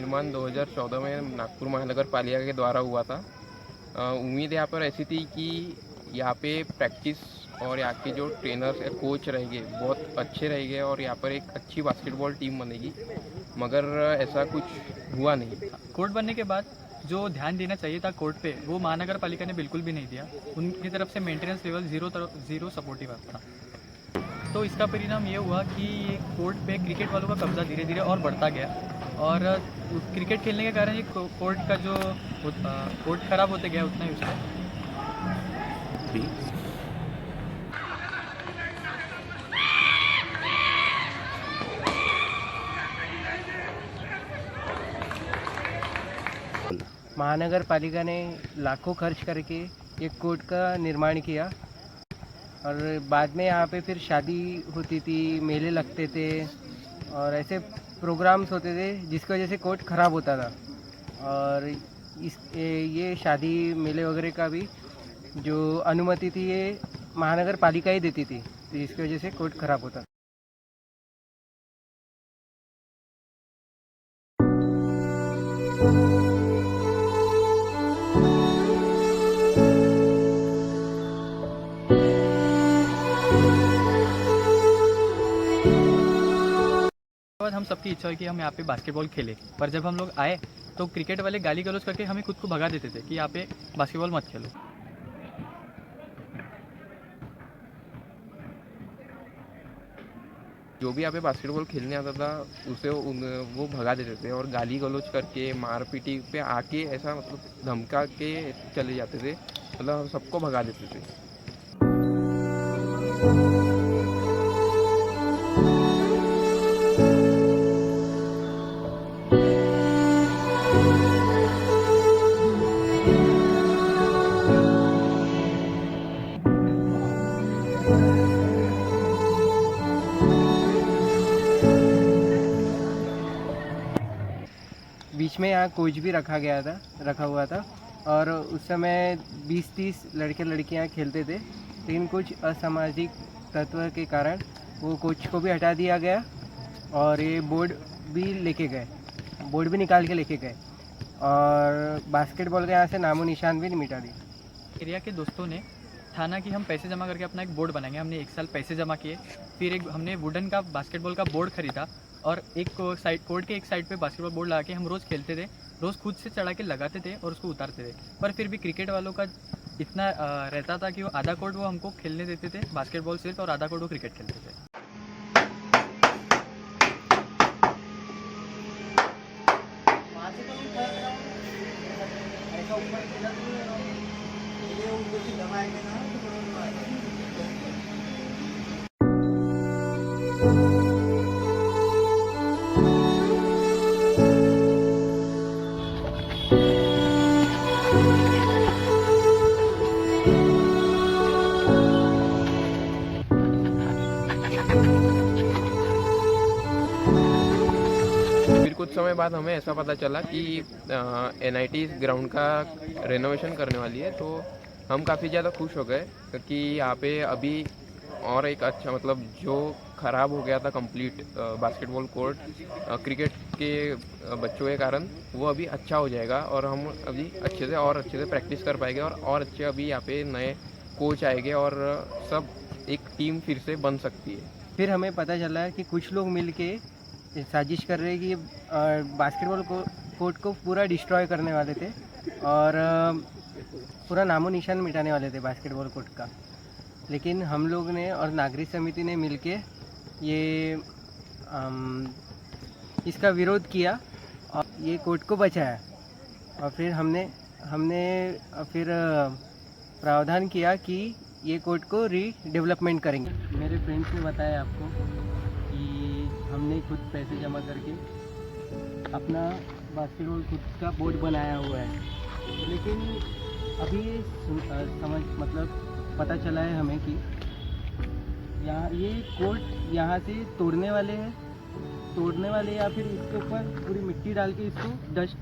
निर्माण 2014 में नागपुर महानगर पालिका के द्वारा हुआ था। उम्मीद यहाँ पर ऐसी थी कि यहाँ पे प्रैक्टिस और यहाँ के जो ट्रेनर्स या कोच रहेंगे बहुत अच्छे रहेंगे और यहाँ पर एक अच्छी बास्केटबॉल टीम बनेगी, मगर ऐसा कुछ हुआ नहीं। कोर्ट बनने के बाद जो ध्यान देना चाहिए था कोर्ट पे, वो महानगर पालिका ने बिल्कुल भी नहीं दिया। उनकी तरफ से मेंटेनेंस लेवल जीरो सपोर्टिव था। तो इसका परिणाम ये हुआ कि कोर्ट पे क्रिकेट वालों का कब्जा धीरे धीरे और बढ़ता गया और क्रिकेट खेलने के कारण ये कोर्ट का जो कोर्ट खराब होते गया उतना ही उसका। महानगर पालिका ने लाखों खर्च करके एक कोर्ट का निर्माण किया और बाद में यहाँ पे फिर शादी होती थी, मेले लगते थे और ऐसे प्रोग्राम्स होते थे जिसकी वजह से कोर्ट ख़राब होता था। और ये शादी मेले वगैरह का भी जो अनुमति थी ये महानगर पालिका ही देती थी, तो जिसकी वजह से कोर्ट ख़राब होता था। बाद हम सबकी इच्छा हुई कि हम यहाँ पे बास्केटबॉल खेलें, पर जब हम लोग आए तो क्रिकेट वाले गाली गलौज करके हमें खुद को भगा देते थे कि यहाँ पे बास्केटबॉल मत खेलो। जो भी यहाँ पे बास्केटबॉल खेलने आता था उसे वो भगा देते थे और गाली गलौज करके मारपीटी पे आके ऐसा मतलब धमका के चले जाते थे, मतलब सबको भगा देते थे। बीच में यहाँ कोच भी रखा हुआ था और उस समय 20-30 लड़के लड़कियाँ खेलते थे, लेकिन कुछ असामाजिक तत्व के कारण वो कोच को भी हटा दिया गया और ये बोर्ड भी निकाल के लेके गए और बास्केटबॉल का यहाँ से नामो निशान भी मिटा दी। एरिया के दोस्तों ने ठाना कि हम पैसे जमा करके अपना एक बोर्ड बनाएंगे। हमने 1 साल पैसे जमा किए, फिर हमने वुडन का बास्केटबॉल का बोर्ड खरीदा और एक साइड कोर्ट के एक साइड पे बास्केटबॉल बोर्ड लगा के हम रोज़ खेलते थे, रोज़ खुद से चढ़ा के लगाते थे और उसको उतारते थे। पर फिर भी क्रिकेट वालों का इतना रहता था कि वो आधा कोर्ट वो हमको खेलने देते थे बास्केटबॉल सिर्फ, और आधा कोर्ट वो क्रिकेट खेलते थे। फिर कुछ समय बाद हमें ऐसा पता चला कि NIT इस ग्राउंड का रेनोवेशन करने वाली है, तो हम काफ़ी ज़्यादा खुश हो गए क्योंकि यहाँ पे अभी और एक अच्छा मतलब जो ख़राब हो गया था कंप्लीट बास्केटबॉल कोर्ट क्रिकेट के बच्चों के कारण, वो अभी अच्छा हो जाएगा और हम अभी अच्छे से प्रैक्टिस कर पाएंगे और अच्छे अभी यहाँ पे नए कोच आएंगे और सब एक टीम फिर से बन सकती है। फिर हमें पता चला कि कुछ लोग मिल के साजिश कर रहे हैं कि बास्केटबॉल कोर्ट को पूरा डिस्ट्रॉय करने वाले थे और पूरा नामो निशान मिटाने वाले थे बास्केटबॉल कोर्ट का। लेकिन हम लोग ने और नागरिक समिति ने मिलके ये इसका विरोध किया और ये कोर्ट को बचाया और फिर हमने फिर प्रावधान किया कि ये कोर्ट को रीडेवलपमेंट करेंगे। मेरे फ्रेंड्स ने बताया आपको कि हमने खुद पैसे जमा करके अपना बास्केटबॉल खुद का बोर्ड बनाया हुआ है, लेकिन अभी पता चला है हमें कि ये कोर्ट यहाँ से तोड़ने वाले या फिर इसके ऊपर पूरी मिट्टी डाल के इसको डस्ट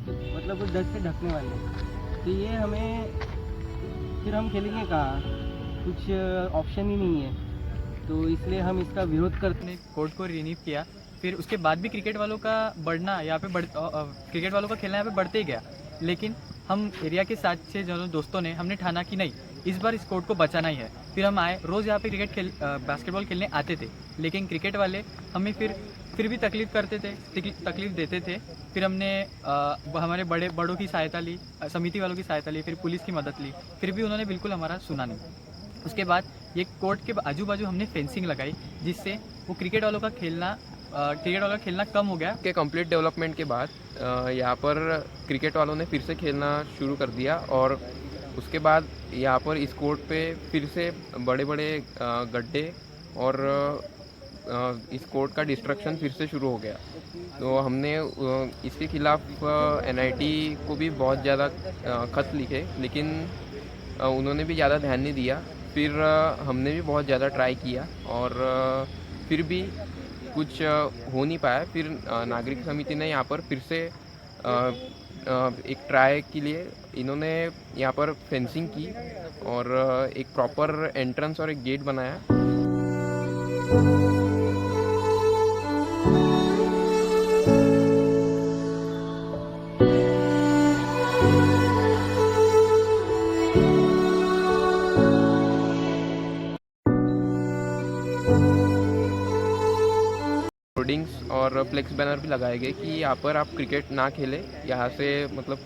से ढकने वाले हैं। तो ये हमें फिर हम खेलेंगे कहाँ, कुछ ऑप्शन ही नहीं है, तो इसलिए हम इसका विरोध करते। कोर्ट को रिन्यू किया फिर उसके बाद भी क्रिकेट वालों का बढ़ना यहाँ पे क्रिकेट वालों का खेलना यहाँ पे बढ़ते ही गया। लेकिन हम एरिया के साथ से जो दोस्तों ने हमने ठाना कि नहीं, इस बार इस कोर्ट को बचाना ही है। फिर हम आए, रोज़ यहाँ पे बास्केटबॉल खेलने आते थे, लेकिन क्रिकेट वाले हमें फिर भी तकलीफ़ करते थे, तकलीफ़ देते थे। फिर हमने हमारे बड़ों की सहायता ली, समिति वालों की सहायता ली, फिर पुलिस की मदद ली, फिर भी उन्होंने बिल्कुल हमारा सुना नहीं। उसके बाद ये कोर्ट के आजू बाजू हमने फेंसिंग लगाई, जिससे वो क्रिकेट वालों का खेलना कम हो गया। के कंप्लीट डेवलपमेंट के बाद यहाँ पर क्रिकेट वालों ने फिर से खेलना शुरू कर दिया और उसके बाद यहाँ पर इस कोर्ट पे फिर से बड़े बड़े गड्ढे और इस कोर्ट का डिस्ट्रक्शन फिर से शुरू हो गया। तो हमने इसके खिलाफ एनआईटी को भी बहुत ज़्यादा खत लिखे, लेकिन उन्होंने भी ज़्यादा ध्यान नहीं दिया। फिर हमने भी बहुत ज़्यादा ट्राई किया और फिर भी कुछ हो नहीं पाया। फिर नागरिक समिति ने यहाँ पर फिर से एक ट्राई के लिए इन्होंने यहाँ पर फेंसिंग की और एक प्रॉपर एंट्रेंस और एक गेट बनाया। होर्डिंग्स और फ्लेक्स बैनर भी लगाए गए कि यहाँ पर आप क्रिकेट ना खेलें। यहाँ से मतलब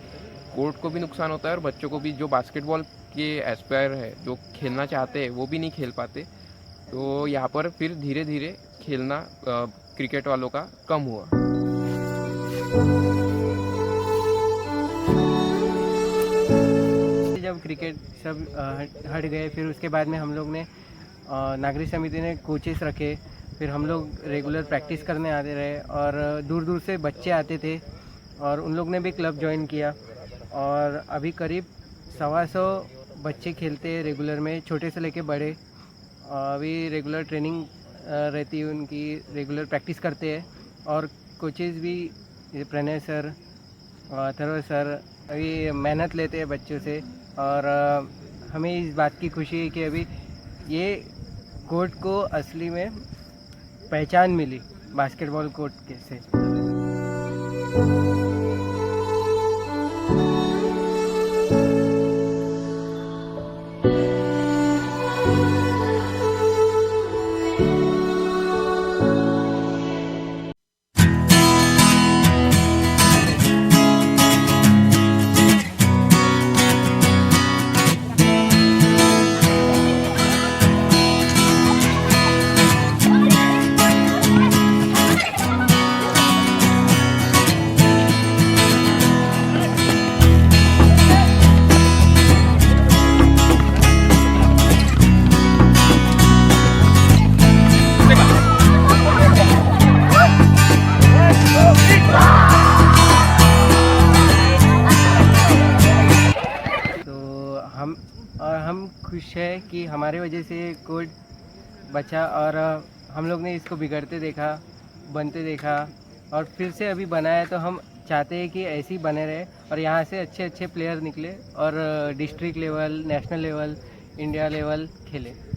कोर्ट को भी नुकसान होता है और बच्चों को भी, जो बास्केटबॉल के एस्पायर है, जो खेलना चाहते हैं, वो भी नहीं खेल पाते। तो यहाँ पर फिर धीरे धीरे खेलना क्रिकेट वालों का कम हुआ। जब क्रिकेट सब हट गए, फिर उसके बाद में हम लोग ने नागरिक समिति ने कोचेस रखे, फिर हम लोग रेगुलर प्रैक्टिस करने आते रहे और दूर दूर से बच्चे आते थे और उन लोग ने भी क्लब ज्वाइन किया और अभी करीब 125 बच्चे खेलते हैं रेगुलर में, छोटे से लेके बड़े। अभी रेगुलर ट्रेनिंग रहती है उनकी, रेगुलर प्रैक्टिस करते हैं और कोचेस भी प्रणय सर, अथर्व सर अभी मेहनत लेते हैं बच्चों से। और हमें इस बात की खुशी है कि अभी ये कोर्ट को असली में पहचान मिली बास्केटबॉल कोर्ट के से। हम खुश है कि हमारे वजह से कोर्ट बचा और हम लोग ने इसको बिगड़ते देखा, बनते देखा और फिर से अभी बनाया। तो हम चाहते हैं कि ऐसे ही बने रहे और यहाँ से अच्छे अच्छे प्लेयर निकले और district level, national level, India level खेले।